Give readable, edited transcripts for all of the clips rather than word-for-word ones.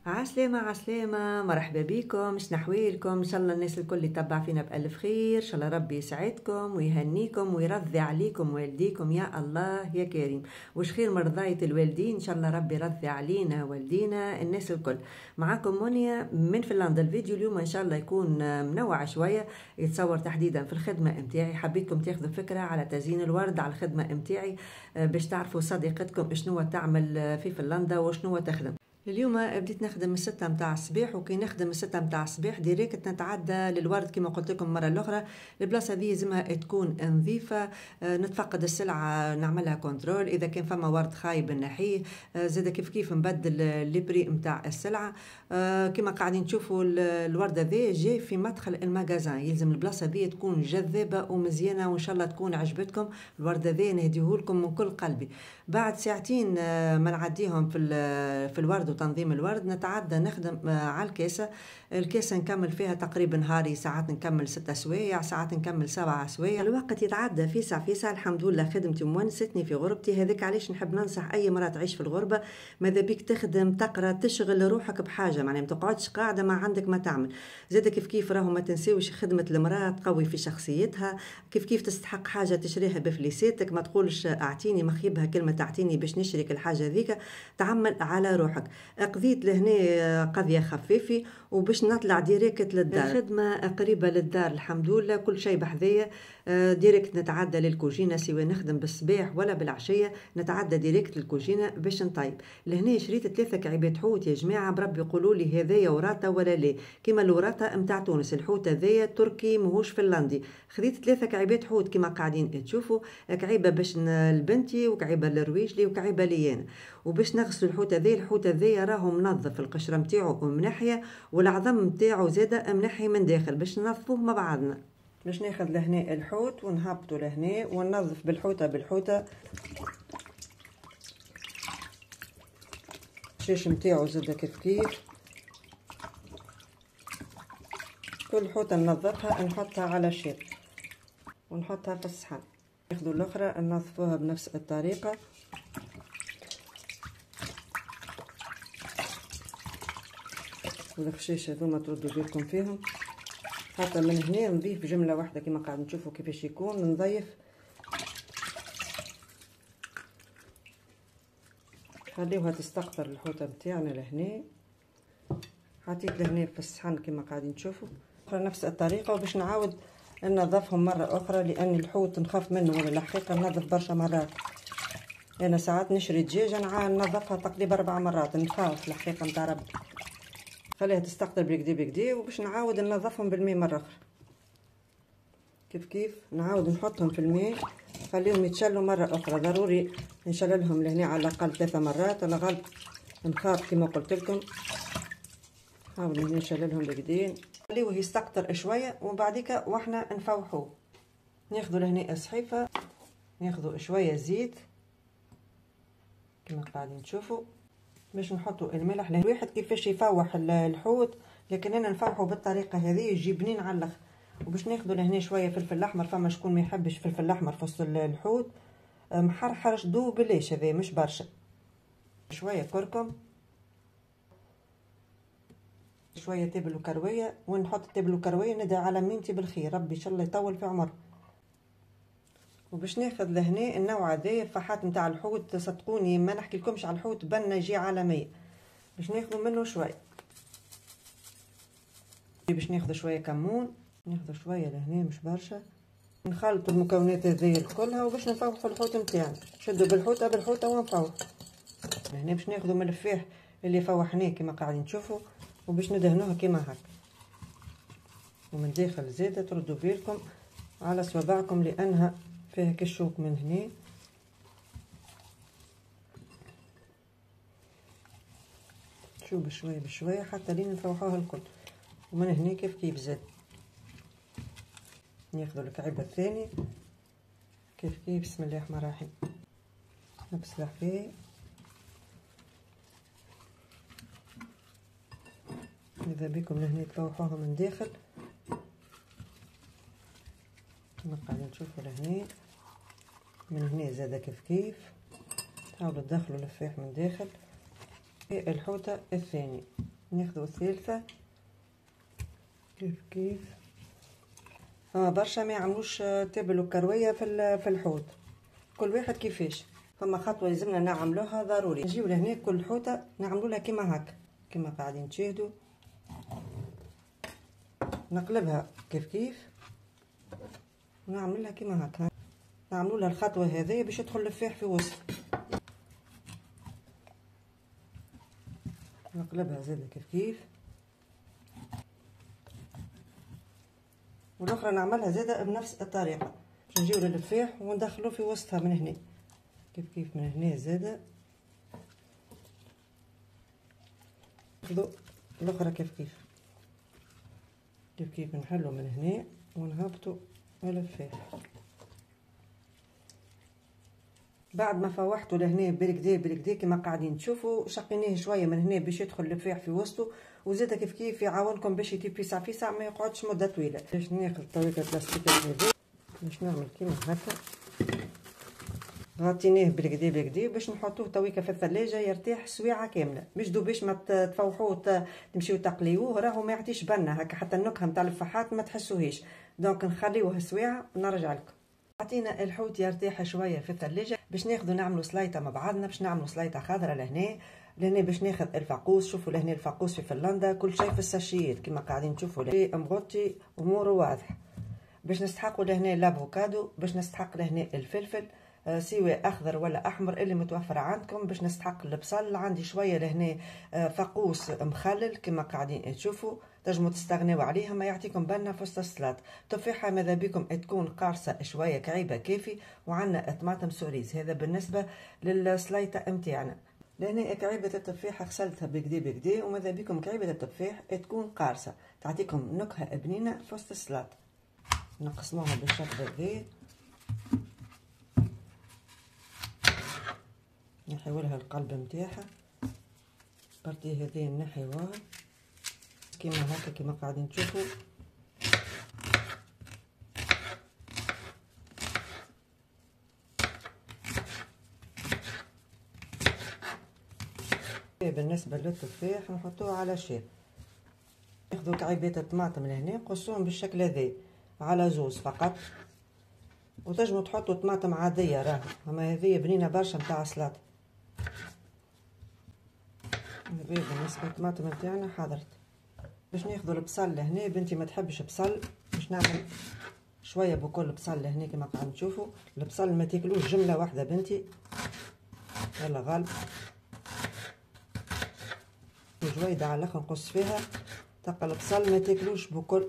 عسلامة عسلامة، مرحبا بكم. شنو احوالكم؟ ان شاء الله الناس الكل يتبع فينا بألف خير. ان شاء الله ربي يسعدكم ويهنيكم ويرضي عليكم والديكم يا الله يا كريم. وش خير مرضاية الوالدين، ان شاء الله ربي يرضي علينا والدينا الناس الكل. معاكم منيا من فنلندا. الفيديو اليوم ان شاء الله يكون منوع شوية، يتصور تحديدا في الخدمة متاعي. حبيتكم تاخذوا فكرة على تزيين الورد على الخدمة متاعي، باش تعرفوا صديقتكم شنو تعمل في فنلندا وشنو تخدم. اليوم بديت نخدم من 6 متاع الصباح، وكي نخدم من 6 متاع الصباح ديريكت نتعدى للورد كما قلت لكم المره الاخرى. البلاصه هذه لازمها تكون نظيفه، نتفقد السلعه نعملها كنترول، اذا كان فما ورد خايب نحيه، زاد كيف نبدل لي بري نتاع السلعه. كما قاعدين تشوفوا الورد هذا جاي في مدخل المغازان، يلزم البلاصه هذه تكون جذابه ومزيانه، وان شاء الله تكون عجبتكم. الورد هذا نهديه لكم من كل قلبي. بعد ساعتين ما نعديهم في الورد وتنظيم الورد، نتعدى نخدم على الكاسة نكمل فيها تقريبا نهاري، ساعات نكمل 6 سوايع، ساعات نكمل 7 سوايع. الوقت يتعدى فيسع. الحمد لله خدمتي مونستني في غربتي. هذاك علاش نحب ننصح اي مرأة تعيش في الغربة، ماذا بيك تخدم تقرا تشغل روحك بحاجة، معناها ما تقعدش قاعدة ما عندك ما تعمل. زاد كيف راهو ما تنسيوش خدمة المرأة تقوي في شخصيتها. كيف تستحق حاجة تشريها بفليساتك، ما تقولش اعطيني مخيبها كلمة اعطيني باش نشريك الحاجة ذيك. تعمل على روحك. قضيت لهنا قضية خفيفة وباش نطلع ديريكت للدار. الخدمة قريبة للدار الحمد لله، كل شيء بحذايا. ديريكت نتعدى للكوجينة، سواء نخدم بالصباح ولا بالعشية نتعدى ديريكت للكوجينة باش نطيب. لهنا شريت 3 كعيبات حوت يا جماعة، بربي يقولوا لي هذايا وراثة ولا لا، كيما الوراثة متاع تونس. الحوت هذايا تركي ماهوش فنلندي. خذيت 3 كعيبات حوت كيما قاعدين تشوفوا، كعيبة باش لبنتي وكعيبة لرويجلي وكعيبة ليانا. وباش نغسلوا الحوت هذايا راهو منظف، القشرة متاعو منحية والعظم متاعو زاده منحي من داخل، باش ننظفوه مع بعضنا. باش ناخذ لهنا الحوت ونهبطو لهنا وننظف بالحوته. الشاش متاعو زاده كيف كل حوته ننظفها نحطها على شيء ونحطها في الصحن. ناخذوا الاخرى ننظفوها بنفس الطريقه. والفشاش هذوما تردوا بالكم فيهم، حتى من هنا نضيف جمله واحده كما قاعد نشوفوا كيفاش يكون. نضيف خليوها تستقطر الحوته بتاعنا لهنا. حطيت لهنا في الصحن كما قاعدين تشوفوا نفس الطريقه. وباش نعاود ننظفهم مره اخرى، لان الحوت نخاف منه ولا الحقيقه ننظف برشا مرات. انا ساعات نشري دجاجه ننظفها تقريبا 4 مرات، نخاف الحقيقه نتاع ربي. خليها تستقطر بكدي وباش نعاود ننظفهم بالماء مره اخرى. كيف نعاود نحطهم في الماء، خليهم يتشلوا مره اخرى. ضروري نشللهم لهنا على الاقل 3 مرات، انا غلط نخاف كما قلت لكم. نحاول نشللهم بكدي، خليوه يستقطر شويه ومن بعديك واحنا نفوحوه. ناخذوا لهنا صحيفه، ناخذوا شويه زيت كما قاعدين تشوفوا باش نحطوا الملح. الواحد كيفاش يفوح الحوت، لكن انا نفوحه بالطريقه هذه يجي بنين على الاخر. وباش ناخذوا لهنا شويه فلفل احمر، فما شكون ما يحبش فلفل احمر في وسط الحوت، محرحر دو بلاش، هذا مش برشا. شويه كركم، شويه تبل وكرويه، ونحط تبل وكرويه ندعي على ميمتي بالخير، ربي ان شاء الله يطول في عمر. وباش ناخذ لهنا النوع هذا الفحات نتاع الحوت، صدقوني ما نحكي لكمش على الحوت بنا يجي عالمية. باش ناخذ منه شويه، باش ناخذ شويه كمون، ناخذ شويه لهنا مش برشا. نخلطوا المكونات هذيا كلها وباش نفوحوا الحوت نتاعنا. نشدوا بالحوته ونفوحوا. هنا باش ناخذوا من الفاح اللي فوحناه كما قاعدين تشوفوا، وباش ندهنوها كما هكا. ومن داخل زيادة تردوا بالكم على صوابعكم لانها فيها كشوك من هنا. شو بشويه حتى لين نفوحوها الكل. ومن هنا كيف زاد ناخذ الكعبه الثانيه كيف بسم الله الرحمن الرحيم. نفس الحكايه. اذا بكم لهنا تفوحوها من داخل كما قاعدين تشوفوا لهنا. من هنا زاده كيف تحاولوا تدخلوا الفاح من داخل. الحوته الثانيه ناخذ الثالثة كيف برشا ما يعملوش تابل وكروية في الحوت، كل واحد كيفاش. فما خطوة لازمنا نعملوها ضروري. نجيو لهنا كل حوتة نعملو لها كيما هكا كيما قاعدين تشاهدوا، نقلبها كيف ونعملها كيما هكا. نعملو لها الخطوة هذه باش يدخل الفاح في وسط. نقلبها زاده كيف والاخرى نعملها زاده بنفس الطريقه باش نجيو للفاح وندخلو في وسطها من هنا كيف من هنا زاده. ناخذو الاخرى كيف نحلو من هنا ونهبطو للفاح. بعد ما فوحته لهنا بالكدا كما قاعدين تشوفوا، شقيناه شويه من هنا باش يدخل الفاح في وسطه، وزاده كيف يعاونكم باش يجي فيسع ما يقعدش مده طويله. باش ناخذ طريقه بلاستيك هذه باش نعمل كيما هكا، غطيناه بالكدا باش نحطوه تويكا في الثلاجه يرتاح سويعه كامله، مش باش ما تفوحوه تمشيو تقليوه راهو ما يعطيش بنا هكا، حتى النكهه نتاع الفحات ما تحسوهاش. دونك نخليوه سويعه ونرجع لكم. عطينا الحوت يرتاح شويه في الثلاجه باش ناخذوا نعملوا سلايطه مع بعضنا. باش نعملوا سلايطه خضراء لهنا باش ناخذ الفاقوس. شوفوا لهنا الفاقوس في فنلندا كل شيء في الساشيات كما قاعدين تشوفوا، لهنا مغطي اموره واضحه. باش نستحقوا لهنا الافوكادو، باش نستحق لهنا الفلفل سواء اخضر ولا احمر اللي متوفر عندكم. باش نستحق البصل، عندي شويه لهنا فاقوس مخلل كما قاعدين تشوفوا، تنجموا تستغنوا عليها ما يعطيكم بالنا في وسط السلطه. تفاحه ماذا بكم تكون قارصه شويه كعيبه كافي، وعندنا طماطم سوريز. هذا بالنسبه للسليطه نتاعنا. لهنا كعيبه التفاح غسلتها بكدا وماذا بكم كعيبه التفاح تكون قارصه تعطيكم نكهه بنينه في وسط السلطه. نقسموها بالشكل هذا، نحولها القلب نتاعها بارتي هذه نحيوها كيما هكا كيما قاعدين تشوفوا. بالنسبه للتفاح نحطوه على شيء. ناخذوا كعيبات الطماطم لهنا نقصوهم بالشكل هذا على زوز فقط، وتنجموا تحطوا طماطم عاديه راهو، اما هذه بنينه برشا نتاع سلطه. هذه بالنسبه للطماطم نتاعنا حضرت. باش ناخذوا البصل لهنا، بنتي ما تحبش بصل، باش نعمل شويه بكل بصل لهنا كما قاعدين تشوفوا. البصل ما تاكلوش جمله واحده بنتي، يلا غالب وجويده على الاخر نقص فيها. تلقى البصل ما تاكلوش بكل.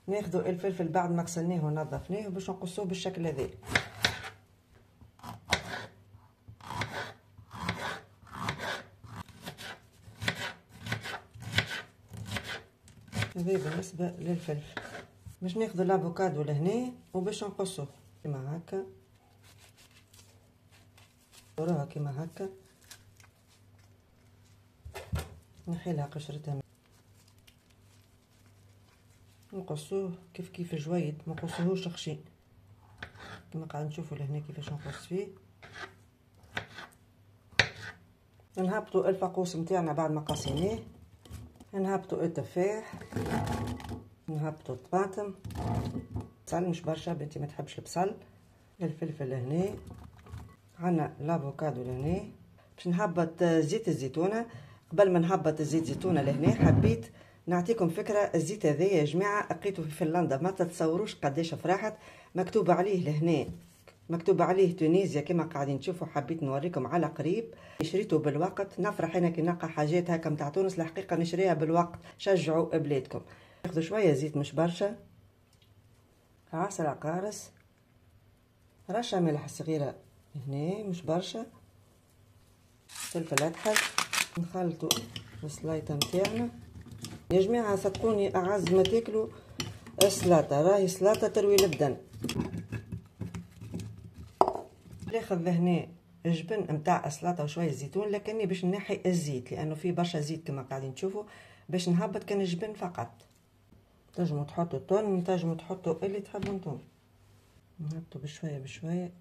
ناخذوا الفلفل بعد ما غسلناه ونظفناه باش نقصوه بالشكل هذا. هذا بالنسبه للفلفل. باش ناخذوا الافوكادو لهنا وباش نقصوه كما هكا، نديروها كما هكا، نحيلها قشرتها، نقصوه كيف جويد، ما نقصوهوش خشين كما قاعد نشوفوا لهنا كيفاش نقص فيه. نهبطوا الفاقوس نتاعنا بعد ما قصيناه، نهبطوا التفاح، نهبطوا الطماطم، بصل مش برشا بنتي ما تحبش البصل، الفلفل لهنا، عندنا الافوكادو لهنا. باش نهبط زيت الزيتونه. قبل ما نهبط الزيت الزيتونه لهنا حبيت نعطيكم فكره. الزيت هذا يا جماعه لقيته في فنلندا، ما تتصوروش قداش فرحت. مكتوب عليه لهنا، مكتوب عليه تونيزيا كما قاعدين تشوفوا. حبيت نوريكم على قريب، شريته بالوقت. نفرح انا كي نلقى حاجات هكا نتاع تونس، الحقيقه نشريها بالوقت. شجعوا بلادكم. ناخذ شويه زيت مش برشا، عسل قارص، رشه ملح صغيره هنا مش برشا، فلفل اكحل. نخلطوا السلايطه نتاعنا يا جماعه. صدقوني اعز ما تاكلوا السلاطه، راهي سلاطه تروي البدن. ناخذ هنا الجبن نتاع السلاطه وشويه زيتون، لكني باش نحي الزيت لانه فيه برشا زيت كما قاعدين تشوفوا. باش نهبط كان الجبن فقط. تنجموا تحطوا الثوم، تنجموا تحطوا اللي تحبوا نتوما. نهبطوا بشويه بشويه.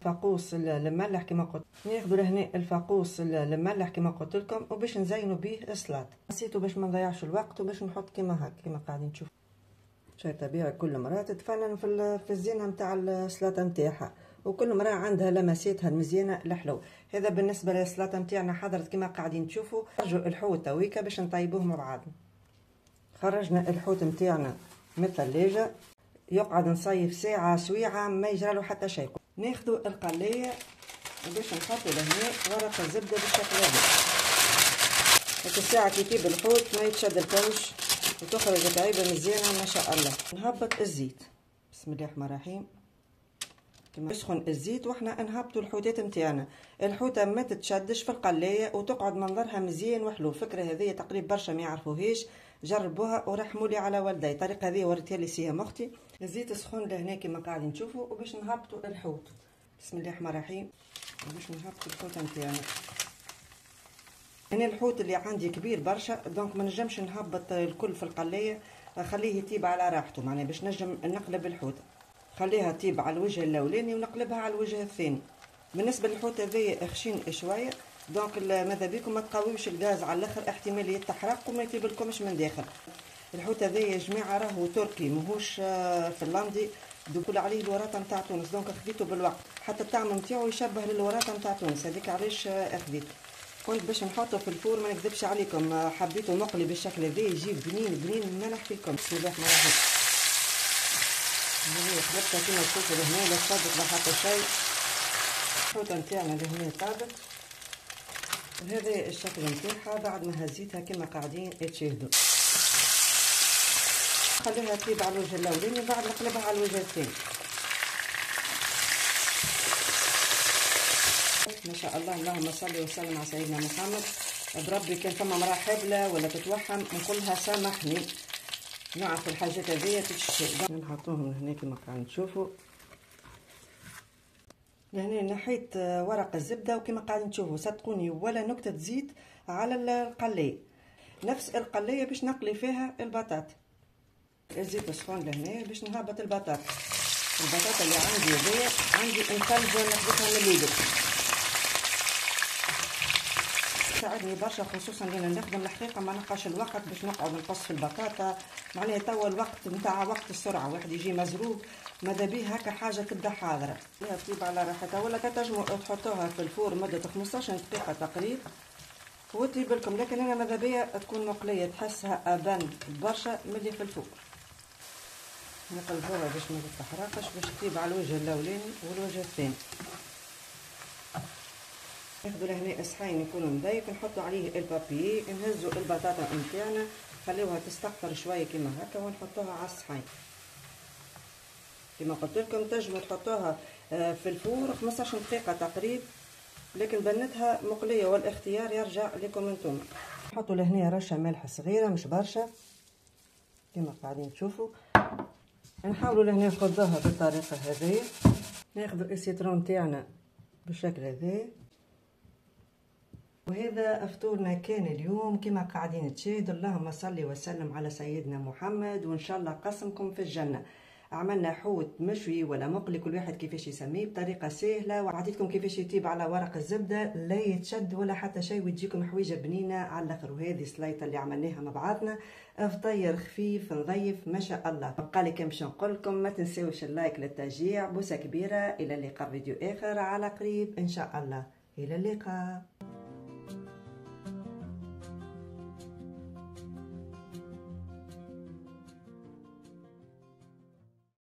فاقوس المملح كما قلت. ناخذ لهنا الفاقوس المملح كما قلت لكم، وباش نزينوا به السلطه. نسيتو باش ما نضيعش الوقت وباش نحط كما هكا كما قاعدين تشوفوا. شيء طبيعي، كل مرة تتفنن في الزينة نتاع السلطة نتاعها، وكل مرة عندها لمساتها المزيانة الحلو. هذا بالنسبة للسلطة نتاعنا حضرت كما قاعدين تشوفوا. خرجوا الحوت تويكا باش نطيبوه مع بعضنا. خرجنا الحوت نتاعنا من الثلاجة، يقعد نصيف ساعة سويعة ما يجرى له حتى شيء. ناخذوا القلاية باش نحطوا لهنا ورق الزبدة بالشكل هذا. هاك الساعة كي يطيب الحوت ما يتشد الكوش وتخرج طعيبة مزيانة ما شاء الله. نهبط الزيت، بسم الله الرحمن الرحيم. كما يسخن الزيت واحنا نهبطوا الحوتات نتاعنا. الحوته ما تتشدش في القلايه وتقعد منظرها مزيان وحلو. الفكره هذه تقريبا برشا ما يعرفوهاش، جربوها ورحموا لي على والدي. الطريقه هذه وريتها لي سيام اختي. الزيت سخون لهنا كما قاعدين تشوفوا، وباش نهبطوا الحوت. بسم الله الرحمن الرحيم. باش نهبطوا الحوت نتاعنا. انا الحوت اللي عندي كبير برشا، دونك ما نجمش نهبط الكل في القلايه، خليه يطيب على راحته. معناها باش نجم نقلب الحوت، خليها تطيب على الوجه الاولاني ونقلبها على الوجه الثاني. بالنسبه للحوت هذايا خشين شويه، دونك ماذا بيكم ما تقاويوش الغاز على الاخر، احتمال يتحرق وما يطيبلكمش من داخل. الحوت هذايا يا جماعه راهو تركي ماهوش فنلندي، دوكل عليه الوراثه نتاع تونس، دونك خذيته بالوقت. حتى الطعم نتاعو يشبه للوراثه نتاع تونس، هذيك علاش اخذيته. كنت باش نحطه في الفور ما نكذبش عليكم، حبيته مقلي بالشكل هذا يجيب بنين ما نحكي لكم. بسم الله الرحمن الرحيم. هذه خلطتها كيما تشوفوا لهنا، لا تصدق لا حتى شيء. الحوته نتاعنا لهنا طابت، وهذا الشكل نتاعها بعد ما هزيتها كيما قاعدين تشاهدوا. خليها تطيب على الوجه الاولاني وبعد نقلبها على الوجه الثاني. ما شاء الله، اللهم صل وسلم على سيدنا محمد. بربي كان فما مراه حبله ولا تتوحم نقولها سامحني، نعرف الحاجات هذيا تتشتي. نحطوهم هنا كما قاعدين تشوفوا. لهنا نحيت ورق الزبده وكما قاعدين تشوفوا صدقوني ولا نكته زيت على القلايه. نفس القلايه باش نقلي فيها البطاطا. الزيت سخون لهنا باش نهبط البطاطا. البطاطا اللي عندي هذيا عندي مخلجه نحذفها من اليد، تساعدني برشا، خصوصا لأن نخدم الحقيقه ما نلقاش الوقت باش نقعد نقص في البطاطا. معناها توا الوقت نتاع وقت السرعه، واحد يجي مزروق ماذا بيه هكا حاجه تبدا حاضره. فيها تطيب على راحتها، ولا كتنجموا تحطوها في الفور مده 15 دقيقه تقريبا وتطيب لكم. لكن انا ماذا بيا تكون مقليه تحسها ابان برشا ملي في الفور. نقلبوها باش ما تتحرقش، باش تطيب على الوجه الاولاني والوجه الثاني. ناخذوا لهنا صحين يكونوا مضيق، نحطوا عليه البابيي، نهزوا البطاطا نتاعنا خليوها تستقطر شويه كما هكا ونحطوها على الصحين. كما قلت لكم تنجموا تحطوها في الفور 15 دقيقه تقريبا، لكن بنتها مقليه والاختيار يرجع لكم انتم. نحطوا لهنا رشه ملح صغيره مش برشا كما قاعدين تشوفوا. نحاولوا لهنا نخضوها بالطريقه هذه. ناخذوا السيترون تاعنا بالشكل هذا. وهذا فطورنا كان اليوم كما قاعدين تشاهدوا. اللهم صل وسلم على سيدنا محمد، وان شاء الله قسمكم في الجنه. عملنا حوت مشوي ولا مقلي كل واحد كيفاش يسميه بطريقه سهله، وعطيتكم كيفاش يطيب على ورق الزبده لا يتشد ولا حتى شيء، وتجيكم حويجه بنينه على الاخر. وهذه سليطه اللي عملناها مع بعضنا، فطير خفيف نظيف ما شاء الله. بقى لي كان باش نقول لكم ما تنساوش اللايك للتشجيع. بوسه كبيره، الى اللقاء فيديو اخر على قريب ان شاء الله. الى اللقاء.